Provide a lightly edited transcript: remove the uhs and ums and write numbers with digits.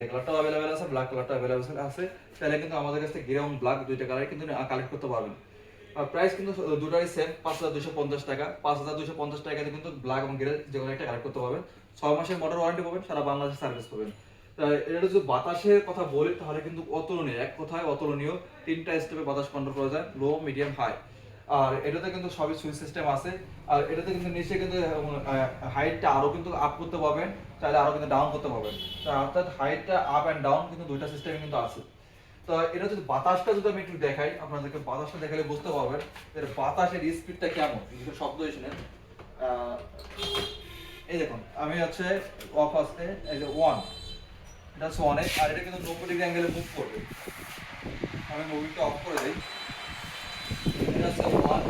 কালারটাও अवेलेबल আছে, ব্ল্যাক কালারটাও अवेलेबल আছে। তাহলে কিন্তু আমাদের কাছে গ্রে এবং ব্ল্যাক দুইটা কালার কিন্তু কালেক্ট করতে পারবেন। আর প্রাইস কিন্তু দুটারই সেম 5250 টাকা। 5250 টাকাতে কিন্তু ব্ল্যাক এবং গ্রে যে কোনো একটা কালেক্ট করতে পারবেন। 6 মাসের মোটর ওয়ারেন্টি পাবেন, সারা বাংলাদেশে সার্ভিস পাবেন। এটা যদি বাতাসের কথা বলি তাহলে কিন্তু অতুলনীয়, এক কথায় অতুলনীয়। তিনটা স্টেপে বাতাস কন্ট্রোল করা যায়, লো, মিডিয়াম, হাই। আর এটাতে কিন্তু সবই সুইচ সিস্টেম আছে। আর এটাতে কিন্তু নিচে কিন্তু হাইটটা আরো কিন্তু আপ করতে পারবেন, চাইলে আরো কিন্তু ডাউন করতে পারবেন। তো অর্থাৎ হাইটটা আপ এন্ড ডাউন কিন্তু দুইটা সিস্টেমে কিন্তু আছে। তো এটা যদি বাতাসটা যদি আমি একটু দেখাই, আপনাদেরকে বাতাসটা দেখালে বুঝতে পারবেন এর বাতাসের স্পিডটা কেমন। কিছু শব্দ শুনেন। এই দেখুন, আমি হচ্ছে অফ আসতে এই যে 1, এটা হচ্ছে 1 আর এটা কিন্তু 90 ডিগ্রি অ্যাঙ্গেলে মুভ করবে। আমি মুভিংটা অফ করে দেই। এটা হচ্ছে 1,